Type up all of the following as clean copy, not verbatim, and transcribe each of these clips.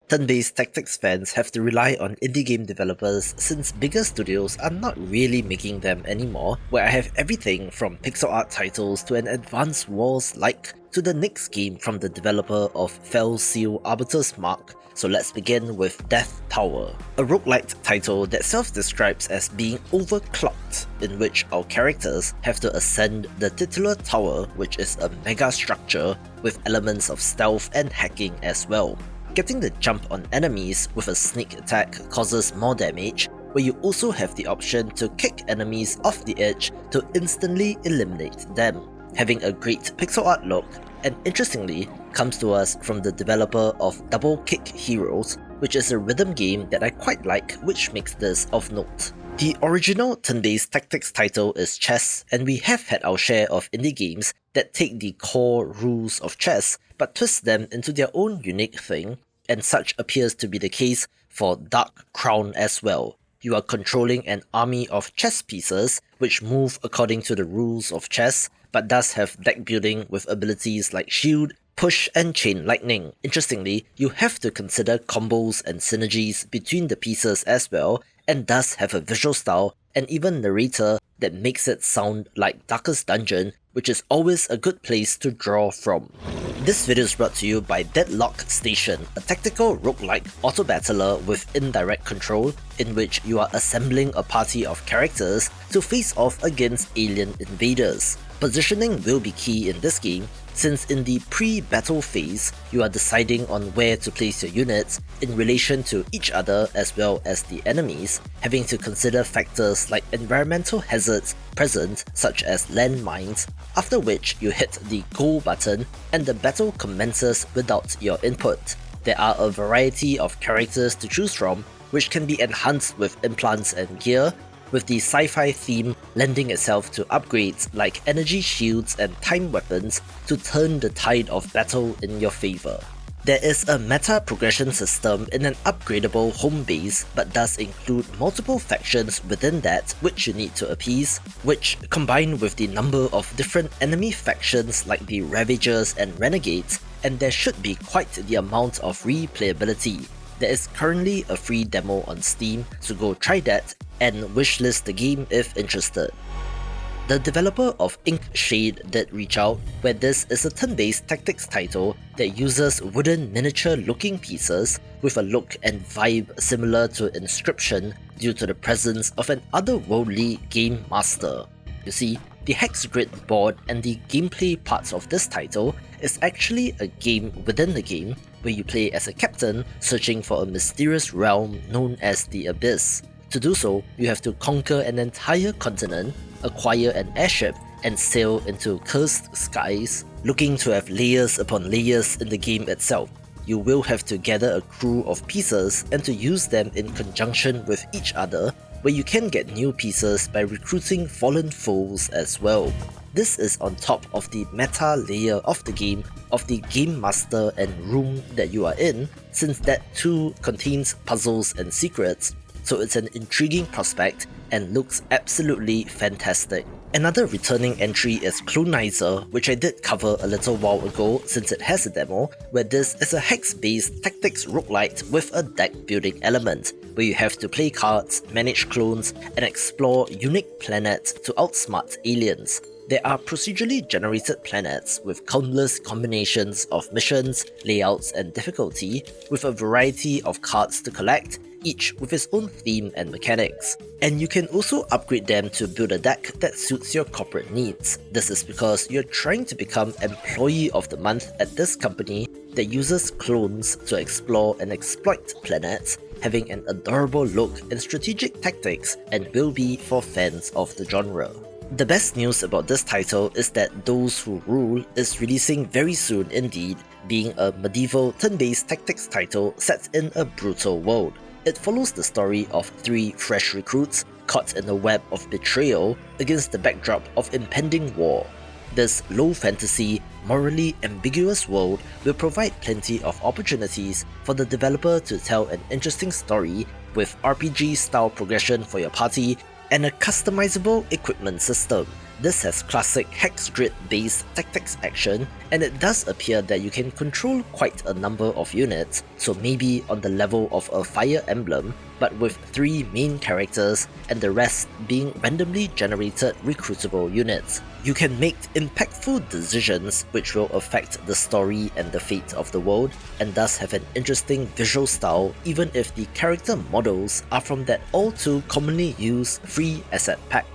Turn-based tactics fans have to rely on indie game developers since bigger studios are not really making them anymore, where I have everything from pixel art titles to an advanced Wars-like to the next game from the developer of Fell Seal Arbiter's Mark. So let's begin with Death Tower, a roguelite title that self-describes as being overclocked, in which our characters have to ascend the titular tower, which is a mega structure with elements of stealth and hacking as well. Getting the jump on enemies with a sneak attack causes more damage, where you also have the option to kick enemies off the edge to instantly eliminate them. Having a great pixel art look, and interestingly, comes to us from the developer of Double Kick Heroes, which is a rhythm game that I quite like, which makes this of note. The original turn-based tactics title is chess, and we have had our share of indie games that take the core rules of chess but twist them into their own unique thing, and such appears to be the case for Dark Crown as well. You are controlling an army of chess pieces which move according to the rules of chess, but does have deck building with abilities like shield, push and chain lightning. Interestingly, you have to consider combos and synergies between the pieces as well, and does have a visual style and even narrator that makes it sound like Darkest Dungeon, which is always a good place to draw from. This video is brought to you by Deadlock Station, a tactical roguelike auto-battler with indirect control, in which you are assembling a party of characters to face off against alien invaders. Positioning will be key in this game, since in the pre-battle phase, you are deciding on where to place your units in relation to each other as well as the enemies, having to consider factors like environmental hazards present such as landmines, after which you hit the go button and the battle commences without your input. There are a variety of characters to choose from, which can be enhanced with implants and gear, with the sci-fi theme lending itself to upgrades like energy shields and time weapons to turn the tide of battle in your favour. There is a meta progression system in an upgradable home base, but does include multiple factions within that which you need to appease, which, combined with the number of different enemy factions like the Ravagers and Renegades, and there should be quite the amount of replayability. There is currently a free demo on Steam, so go try that and wishlist the game if interested. The developer of Inkshade did reach out, where this is a turn-based tactics title that uses wooden miniature looking pieces with a look and vibe similar to Inscription due to the presence of an otherworldly game master. You see, the Hex Grid board and the gameplay parts of this title is actually a game within the game where you play as a captain searching for a mysterious realm known as the Abyss. To do so, you have to conquer an entire continent, acquire an airship, and sail into cursed skies, looking to have layers upon layers in the game itself. You will have to gather a crew of pieces and to use them in conjunction with each other, where you can get new pieces by recruiting fallen foes as well. This is on top of the meta layer of the game of the game master and room that you are in, since that too contains puzzles and secrets, so it's an intriguing prospect and looks absolutely fantastic. Another returning entry is Clonizer, which I did cover a little while ago since it has a demo, where this is a hex-based tactics roguelite with a deck building element, where you have to play cards, manage clones, and explore unique planets to outsmart aliens. There are procedurally generated planets with countless combinations of missions, layouts, and difficulty, with a variety of cards to collect, each with its own theme and mechanics. And you can also upgrade them to build a deck that suits your corporate needs. This is because you're trying to become Employee of the Month at this company that uses clones to explore and exploit planets, having an adorable look and strategic tactics, and will be for fans of the genre. The best news about this title is that Those Who Rule is releasing very soon indeed, being a medieval turn-based tactics title set in a brutal world. It follows the story of 3 fresh recruits caught in a web of betrayal against the backdrop of impending war. This low fantasy, morally ambiguous world will provide plenty of opportunities for the developer to tell an interesting story with RPG-style progression for your party and a customizable equipment system. This has classic hex grid based tactics action, and it does appear that you can control quite a number of units, so maybe on the level of a Fire Emblem, but with 3 main characters and the rest being randomly generated recruitable units. You can make impactful decisions which will affect the story and the fate of the world, and thus have an interesting visual style even if the character models are from that all too commonly used free asset pack.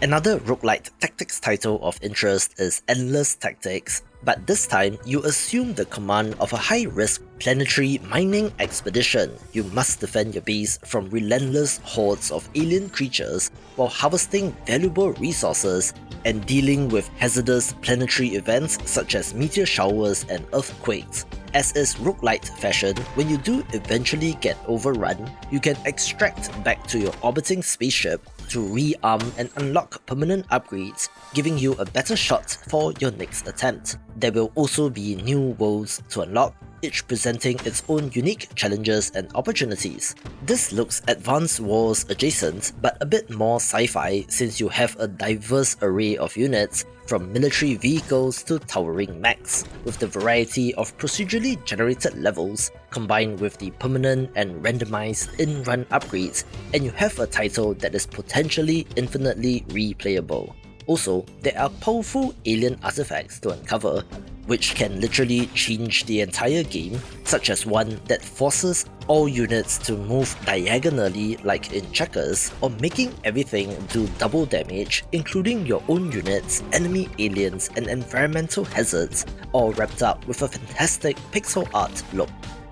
Another roguelite tactics title of interest is Endless Tactics, but this time you assume the command of a high-risk planetary mining expedition. You must defend your base from relentless hordes of alien creatures while harvesting valuable resources and dealing with hazardous planetary events such as meteor showers and earthquakes. As is roguelite fashion, when you do eventually get overrun, you can extract back to your orbiting spaceship to re-arm and unlock permanent upgrades, giving you a better shot for your next attempt. There will also be new worlds to unlock, each presenting its own unique challenges and opportunities. This looks Advance Wars adjacent, but a bit more sci-fi since you have a diverse array of units, from military vehicles to towering mechs, with the variety of procedurally generated levels combined with the permanent and randomized in-run upgrades, and you have a title that is potentially infinitely replayable. Also, there are powerful alien artifacts to uncover, which can literally change the entire game, such as one that forces all units to move diagonally like in checkers, or making everything do double damage, including your own units, enemy aliens, and environmental hazards, all wrapped up with a fantastic pixel art look.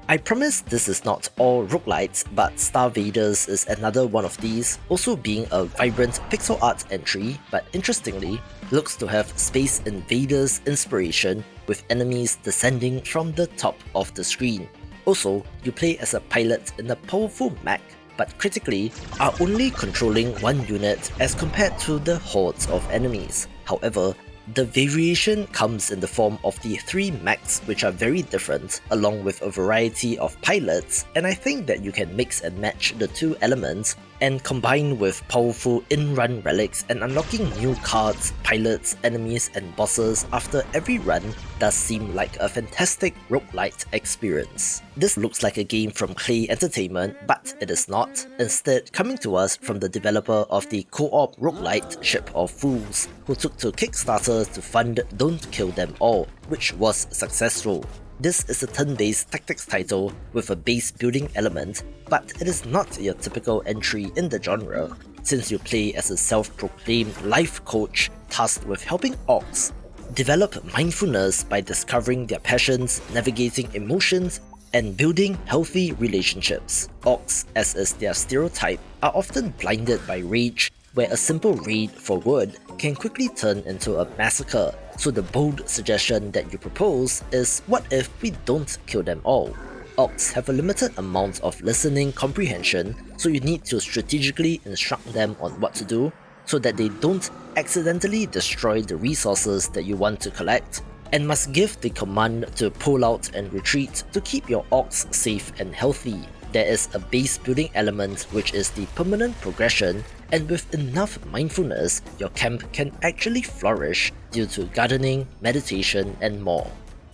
I promise this is not all roguelites, but Star Vaders is another one of these, also being a vibrant pixel art entry, but interestingly, looks to have Space Invaders inspiration, with enemies descending from the top of the screen. Also, you play as a pilot in a powerful mech, but critically, are only controlling one unit as compared to the hordes of enemies. However, the variation comes in the form of the 3 mechs, which are very different, along with a variety of pilots, and I think that you can mix and match the 2 elements, and combine with powerful in-run relics and unlocking new cards, pilots, enemies, and bosses after every run does seem like a fantastic roguelite experience. This looks like a game from Klei Entertainment, but it is not, instead coming to us from the developer of the co-op roguelite Ship of Fools, who took to Kickstarter to fund Don't Kill Them All, which was successful. This is a turn-based tactics title with a base building element, but it is not your typical entry in the genre, since you play as a self-proclaimed life coach tasked with helping orcs develop mindfulness by discovering their passions, navigating emotions, and building healthy relationships. Orcs, as is their stereotype, are often blinded by rage, where a simple raid for wood can quickly turn into a massacre. So the bold suggestion that you propose is, what if we don't kill them all? Orcs have a limited amount of listening comprehension, so you need to strategically instruct them on what to do, so that they don't accidentally destroy the resources that you want to collect, and must give the command to pull out and retreat to keep your orcs safe and healthy. There is a base building element, which is the permanent progression, and with enough mindfulness, your camp can actually flourish due to gardening, meditation, and more.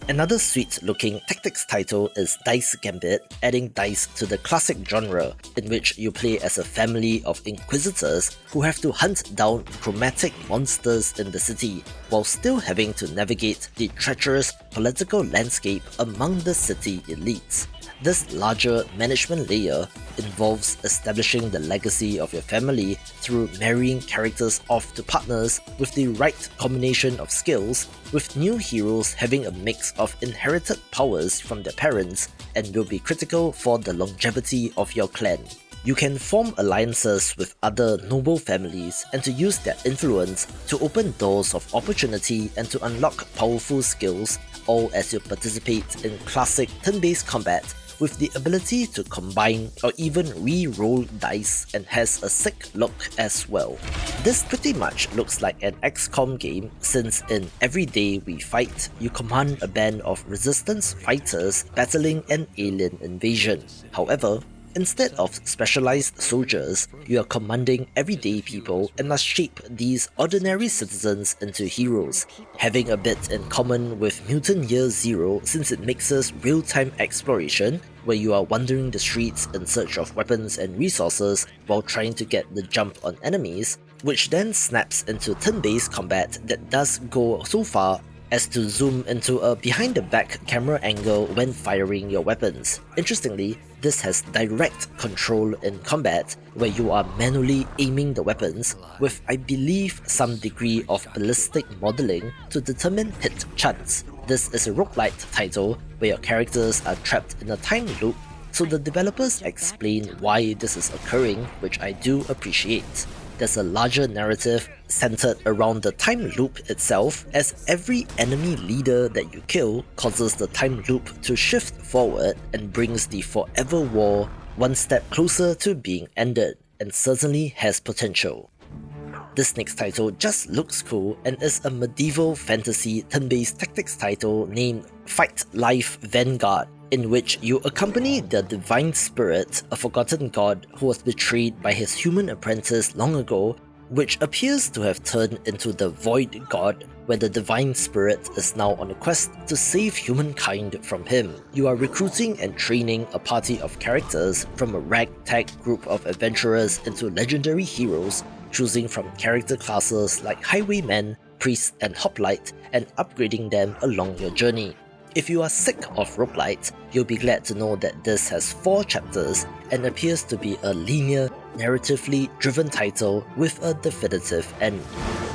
Another sweet looking tactics title is Dice Gambit, adding dice to the classic genre, in which you play as a family of inquisitors who have to hunt down chromatic monsters in the city, while still having to navigate the treacherous political landscape among the city elites. This larger management layer involves establishing the legacy of your family through marrying characters off to partners with the right combination of skills, with new heroes having a mix of inherited powers from their parents and will be critical for the longevity of your clan. You can form alliances with other noble families and to use their influence to open doors of opportunity and to unlock powerful skills, all as you participate in classic turn-based combat with the ability to combine or even re-roll dice, and has a sick look as well. This pretty much looks like an XCOM game, since in Every Day We Fight, you command a band of resistance fighters battling an alien invasion. However, Instead of specialized soldiers, you are commanding everyday people and must shape these ordinary citizens into heroes, having a bit in common with Mutant Year Zero since it mixes real-time exploration, where you are wandering the streets in search of weapons and resources while trying to get the jump on enemies, which then snaps into turn-based combat that does go so far as to zoom into a behind-the-back camera angle when firing your weapons. Interestingly, this has direct control in combat, where you are manually aiming the weapons, with I believe some degree of ballistic modeling to determine hit chance. This is a roguelite title where your characters are trapped in a time loop, so the developers explain why this is occurring, which I do appreciate. There's a larger narrative centered around the time loop itself, as every enemy leader that you kill causes the time loop to shift forward and brings the Forever War one step closer to being ended, and certainly has potential. This next title just looks cool and is a medieval fantasy turn-based tactics title named Fight Life Vanguard, in which you accompany the Divine Spirit, a forgotten god who was betrayed by his human apprentice long ago, which appears to have turned into the Void God, where the Divine Spirit is now on a quest to save humankind from him. You are recruiting and training a party of characters from a ragtag group of adventurers into legendary heroes, choosing from character classes like Highwayman, Priest, and Hoplite, and upgrading them along your journey. If you are sick of roguelites, you'll be glad to know that this has 4 chapters and appears to be a linear, narratively driven title with a definitive end.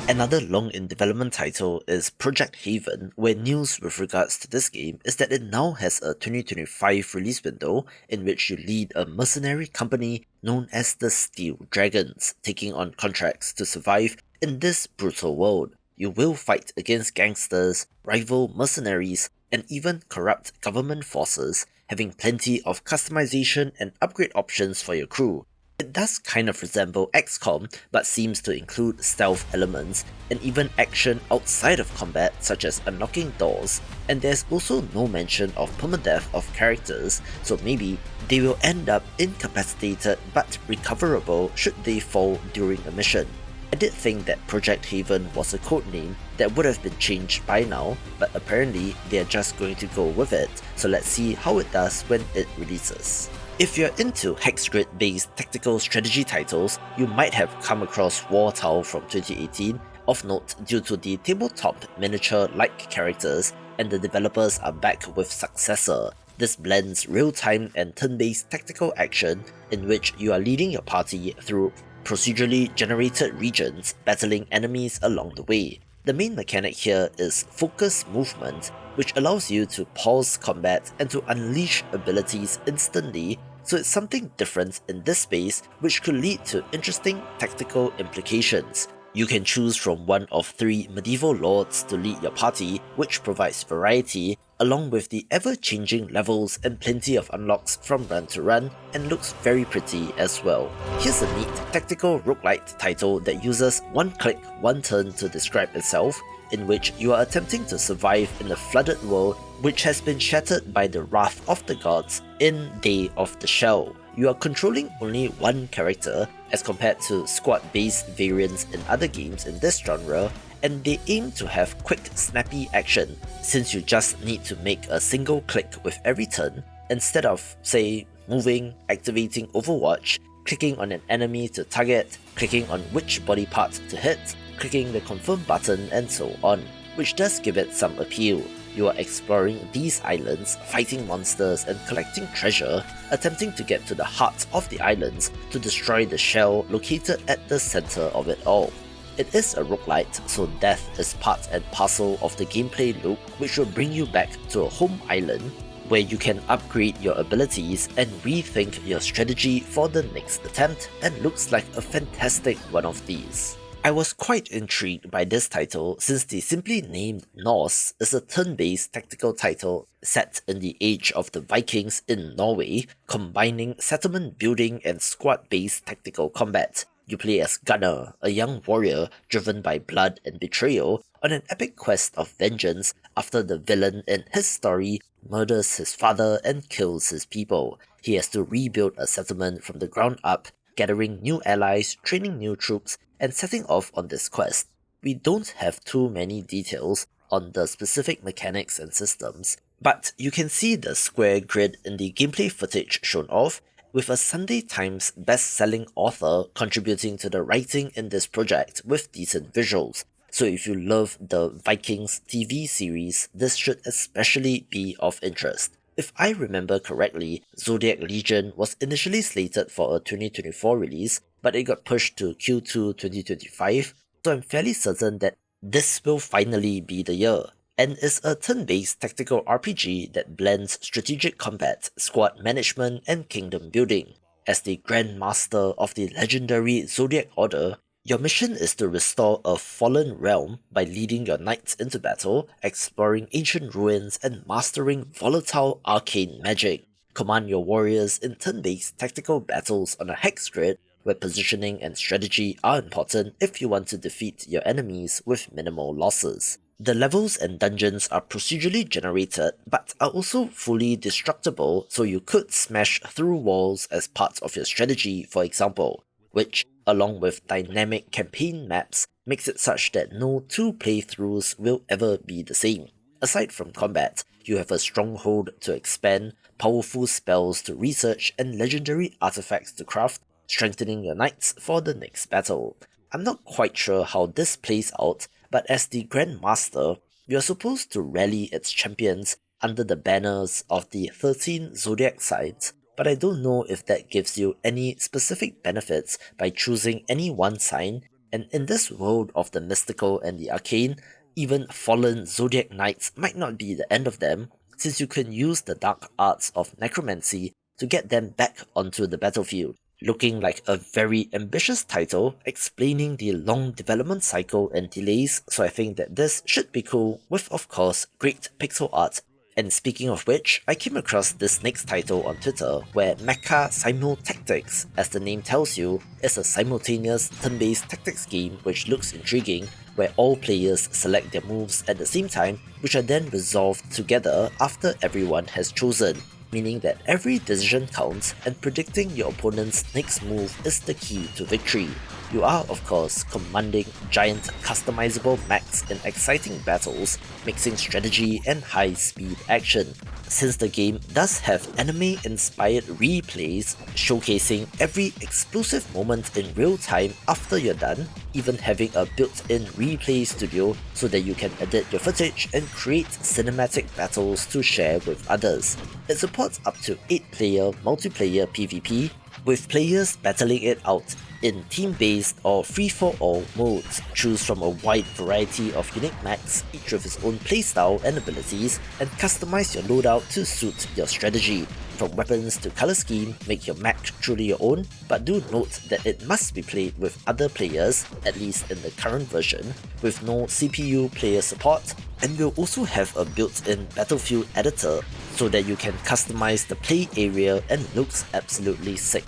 Another long in development title is Project Haven, where news with regards to this game is that it now has a 2025 release window in which you lead a mercenary company known as the Steel Dragons, taking on contracts to survive in this brutal world. You will fight against gangsters, rival mercenaries, and even corrupt government forces, having plenty of customization and upgrade options for your crew. It does kind of resemble XCOM, but seems to include stealth elements and even action outside of combat, such as unlocking doors, and there's also no mention of permadeath of characters, so maybe they will end up incapacitated but recoverable should they fall during a mission. I did think that Project Haven was a codename that would have been changed by now, but apparently they are just going to go with it, so let's see how it does when it releases. If you're into hex grid based tactical strategy titles, you might have come across War Tau from 2018, of note due to the tabletop miniature-like characters, and the developers are back with Successor. This blends real-time and turn-based tactical action in which you are leading your party through procedurally generated regions, battling enemies along the way. The main mechanic here is focus movement, which allows you to pause combat and to unleash abilities instantly, so it's something different in this space which could lead to interesting tactical implications. You can choose from one of 3 medieval lords to lead your party, which provides variety, along with the ever-changing levels and plenty of unlocks from run to run, and looks very pretty as well. Here's a neat tactical roguelite title that uses one click, one turn to describe itself, in which you are attempting to survive in a flooded world which has been shattered by the wrath of the gods in Day of the Shell. You are controlling only one character as compared to squad-based variants in other games in this genre, and they aim to have quick, snappy action, since you just need to make a single click with every turn, instead of, say, moving, activating Overwatch, clicking on an enemy to target, clicking on which body part to hit, clicking the confirm button, and so on, which does give it some appeal. You are exploring these islands, fighting monsters and collecting treasure, attempting to get to the heart of the islands to destroy the shell located at the center of it all. It is a roguelite, so death is part and parcel of the gameplay loop, which will bring you back to a home island where you can upgrade your abilities and rethink your strategy for the next attempt, and looks like a fantastic one of these. I was quite intrigued by this title since the simply named Norse is a turn-based tactical title set in the age of the Vikings in Norway, combining settlement building and squad-based tactical combat. You play as Gunnar, a young warrior driven by blood and betrayal, on an epic quest of vengeance after the villain in his story murders his father and kills his people. He has to rebuild a settlement from the ground up, gathering new allies, training new troops, and setting off on this quest. We don't have too many details on the specific mechanics and systems, but you can see the square grid in the gameplay footage shown off, with a Sunday Times best-selling author contributing to the writing in this project with decent visuals. So if you love the Vikings TV series, this should especially be of interest. If I remember correctly, Zodiac Legion was initially slated for a 2024 release, but it got pushed to Q2 2025, so I'm fairly certain that this will finally be the year, and is a turn-based tactical RPG that blends strategic combat, squad management, and kingdom building. As the Grand Master of the legendary Zodiac Order, your mission is to restore a fallen realm by leading your knights into battle, exploring ancient ruins, and mastering volatile arcane magic. Command your warriors in turn-based tactical battles on a hex grid, where positioning and strategy are important if you want to defeat your enemies with minimal losses. The levels and dungeons are procedurally generated, but are also fully destructible, so you could smash through walls as part of your strategy, for example, which, along with dynamic campaign maps, makes it such that no two playthroughs will ever be the same. Aside from combat, you have a stronghold to expand, powerful spells to research, and legendary artifacts to craft, strengthening your knights for the next battle. I'm not quite sure how this plays out, but as the Grand Master, you're supposed to rally its champions under the banners of the 13 zodiac signs, but I don't know if that gives you any specific benefits by choosing any one sign, and in this world of the mystical and the arcane, even fallen zodiac knights might not be the end of them, since you can use the dark arts of necromancy to get them back onto the battlefield. Looking like a very ambitious title, explaining the long development cycle and delays, so I think that this should be cool, with of course great pixel art. And speaking of which, I came across this next title on Twitter, where Mecha Simultactics, as the name tells you, is a simultaneous turn-based tactics game which looks intriguing, where all players select their moves at the same time, which are then resolved together after everyone has chosen, meaning that every decision counts, and predicting your opponent's next move is the key to victory. You are, of course, commanding giant customizable mechs in exciting battles, mixing strategy and high-speed action. Since the game does have anime-inspired replays, showcasing every explosive moment in real time after you're done, even having a built-in replay studio so that you can edit your footage and create cinematic battles to share with others. It supports up to 8-player multiplayer PvP, with players battling it out in team-based or free-for-all modes. Choose from a wide variety of unique mechs, each with its own playstyle and abilities, and customize your loadout to suit your strategy. From weapons to color scheme, make your mech truly your own, but do note that it must be played with other players, at least in the current version, with no CPU player support, and will also have a built-in Battlefield editor so that you can customize the play area and looks absolutely sick.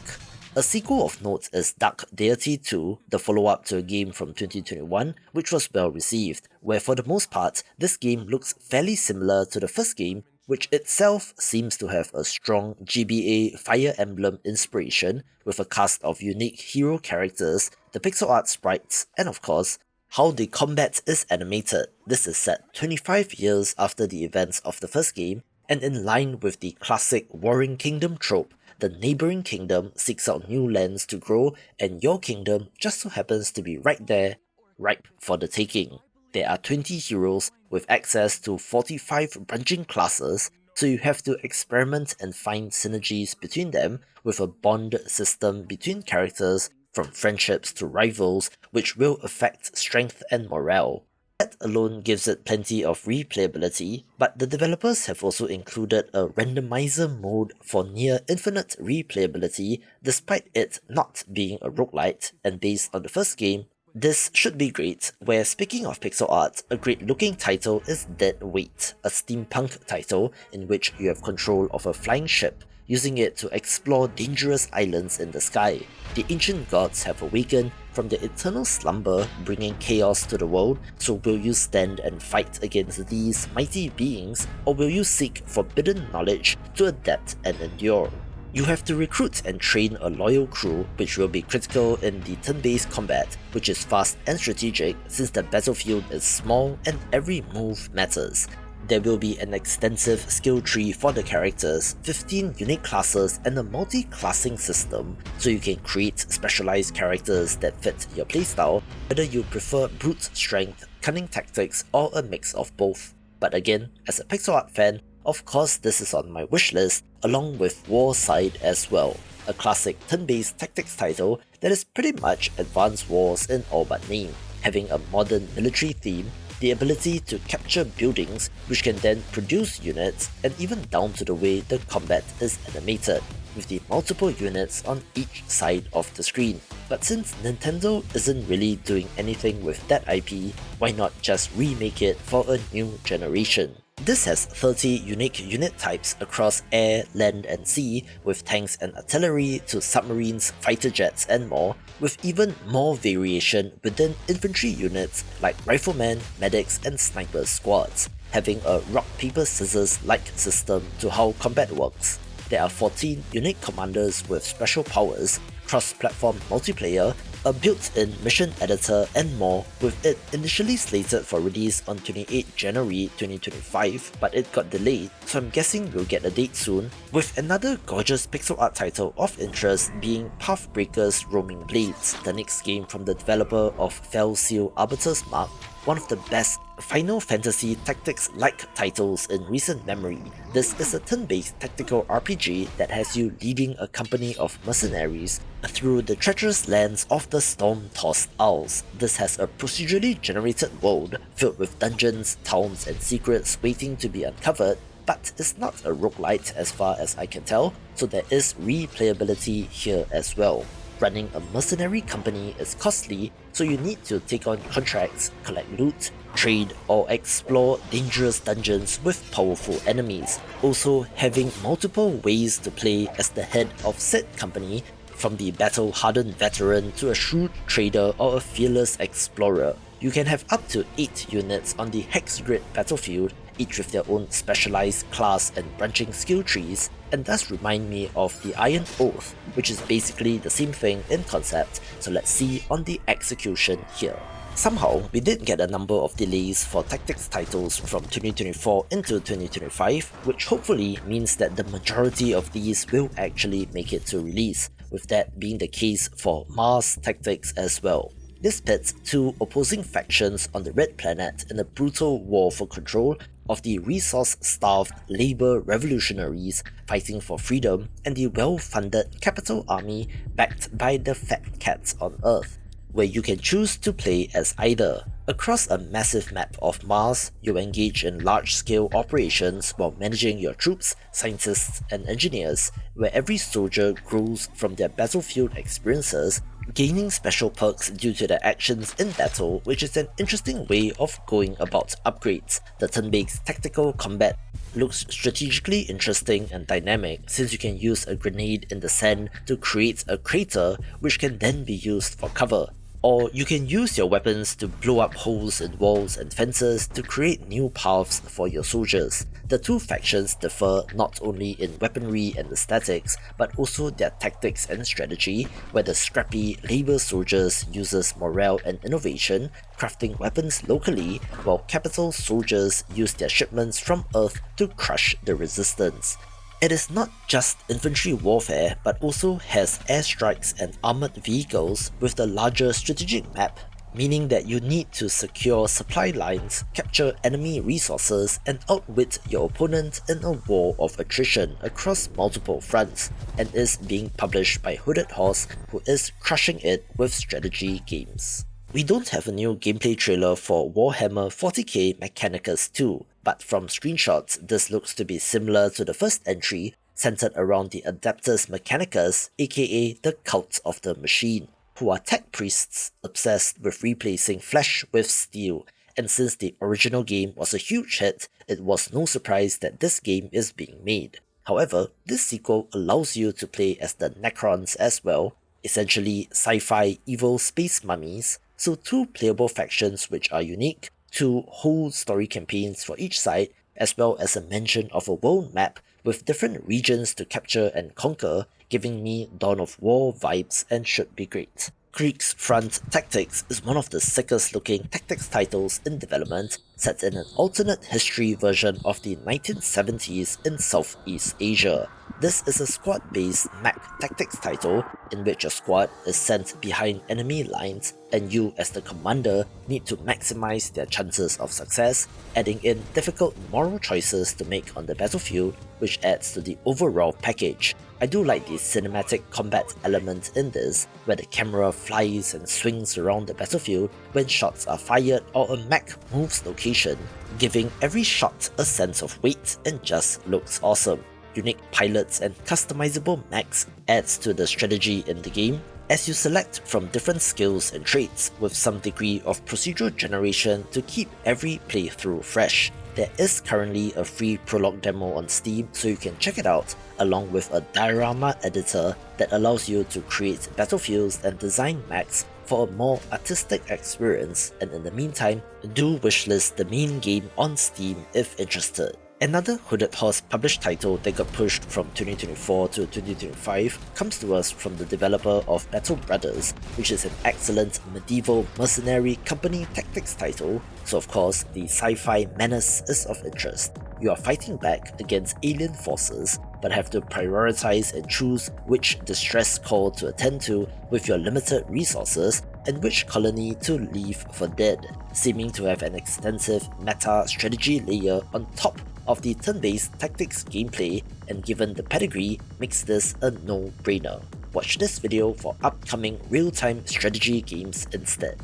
A sequel of note is Dark Deity 2, the follow-up to a game from 2021, which was well received, where for the most part, this game looks fairly similar to the first game, which itself seems to have a strong GBA Fire Emblem inspiration, with a cast of unique hero characters, the pixel art sprites, and of course, how the combat is animated. This is set 25 years after the events of the first game, and in line with the classic Warring Kingdom trope, the neighbouring kingdom seeks out new lands to grow, and your kingdom just so happens to be right there, ripe for the taking. There are 20 heroes with access to 45 branching classes, so you have to experiment and find synergies between them, with a bond system between characters, from friendships to rivals, which will affect strength and morale. That alone gives it plenty of replayability, but the developers have also included a randomizer mode for near infinite replayability, despite it not being a roguelite, and based on the first game, this should be great, where speaking of pixel art, a great looking title is Dead Weight, a steampunk title in which you have control of a flying ship, using it to explore dangerous islands in the sky. The ancient gods have awakened from their eternal slumber, bringing chaos to the world, so will you stand and fight against these mighty beings, or will you seek forbidden knowledge to adapt and endure? You have to recruit and train a loyal crew, which will be critical in the turn-based combat, which is fast and strategic since the battlefield is small and every move matters. There will be an extensive skill tree for the characters, 15 unique classes and a multi-classing system, so you can create specialized characters that fit your playstyle, whether you prefer brute strength, cunning tactics, or a mix of both. But again, as a pixel art fan, of course this is on my wishlist, along with Warside as well, a classic turn-based tactics title that is pretty much Advance Wars in all but name, having a modern military theme, the ability to capture buildings which can then produce units, and even down to the way the combat is animated, with the multiple units on each side of the screen. But since Nintendo isn't really doing anything with that IP, why not just remake it for a new generation? This has 30 unique unit types across air, land and sea, with tanks and artillery to submarines, fighter jets and more, with even more variation within infantry units like riflemen, medics and sniper squads, having a rock-paper-scissors-like system to how combat works. There are 14 unique commanders with special powers, cross-platform multiplayer, a built-in mission editor and more, with it initially slated for release on 28 January 2025, but it got delayed, so I'm guessing we'll get a date soon, with another gorgeous pixel art title of interest being Pathbreaker's Roaming Blades, the next game from the developer of Fell Seal Arbiter's Mark, one of the best Final Fantasy Tactics-like titles in recent memory. This is a turn-based tactical RPG that has you leading a company of mercenaries through the treacherous lands of the Storm-Tossed Isles. This has a procedurally generated world filled with dungeons, towns and secrets waiting to be uncovered, but it's not a roguelite as far as I can tell, so there is replayability here as well. Running a mercenary company is costly, so you need to take on contracts, collect loot, trade, or explore dangerous dungeons with powerful enemies. Also, having multiple ways to play as the head of said company, from the battle-hardened veteran to a shrewd trader or a fearless explorer. You can have up to 8 units on the Hex Grid battlefield, each with their own specialized class and branching skill trees, and does remind me of the Iron Oath, which is basically the same thing in concept, so let's see on the execution here. Somehow, we did get a number of delays for tactics titles from 2024 into 2025, which hopefully means that the majority of these will actually make it to release, with that being the case for Mars Tactics as well. This pits two opposing factions on the Red Planet in a brutal war for control of the resource-starved labor revolutionaries fighting for freedom and the well-funded capital army backed by the fat cats on Earth, where you can choose to play as either. Across a massive map of Mars, you engage in large-scale operations while managing your troops, scientists and engineers, where every soldier grows from their battlefield experiences, gaining special perks due to their actions in battle, which is an interesting way of going about upgrades. The turn-based tactical combat looks strategically interesting and dynamic, since you can use a grenade in the sand to create a crater which can then be used for cover. Or you can use your weapons to blow up holes in walls and fences to create new paths for your soldiers. The two factions differ not only in weaponry and aesthetics, but also their tactics and strategy, where the scrappy labor soldiers uses morale and innovation, crafting weapons locally, while capital soldiers use their shipments from Earth to crush the resistance. It is not just infantry warfare, but also has airstrikes and armored vehicles with the larger strategic map, meaning that you need to secure supply lines, capture enemy resources, and outwit your opponent in a war of attrition across multiple fronts, and is being published by Hooded Horse, who is crushing it with strategy games. We don't have a new gameplay trailer for Warhammer 40k Mechanicus 2, but from screenshots this looks to be similar to the first entry, centered around the Adeptus Mechanicus, aka the Cult of the Machine, who are tech priests obsessed with replacing flesh with steel, and since the original game was a huge hit, it was no surprise that this game is being made. However, this sequel allows you to play as the Necrons as well, essentially sci-fi evil space mummies, so two playable factions which are unique, two whole story campaigns for each side, as well as a mention of a world map with different regions to capture and conquer, giving me Dawn of War vibes and should be great. Kriegsfront Tactics is one of the sickest looking tactics titles in development, set in an alternate history version of the 1970s in Southeast Asia. This is a squad-based mech tactics title in which a squad is sent behind enemy lines and you as the commander need to maximize their chances of success, adding in difficult moral choices to make on the battlefield, which adds to the overall package. I do like the cinematic combat element in this, where the camera flies and swings around the battlefield when shots are fired or a mech moves location, giving every shot a sense of weight and just looks awesome. Unique pilots and customizable mechs adds to the strategy in the game, as you select from different skills and traits with some degree of procedural generation to keep every playthrough fresh. There is currently a free prologue demo on Steam, so you can check it out, along with a diorama editor that allows you to create battlefields and design mechs for a more artistic experience, and in the meantime, do wishlist the main game on Steam if interested. Another Hooded Horse published title that got pushed from 2024 to 2025 comes to us from the developer of Battle Brothers, which is an excellent medieval mercenary company tactics title, so of course the sci-fi menace is of interest. You are fighting back against alien forces, but have to prioritize and choose which distress call to attend to with your limited resources and which colony to leave for dead, seeming to have an extensive meta strategy layer on top of the turn-based tactics gameplay, and given the pedigree, makes this a no-brainer. Watch this video for upcoming real-time strategy games instead.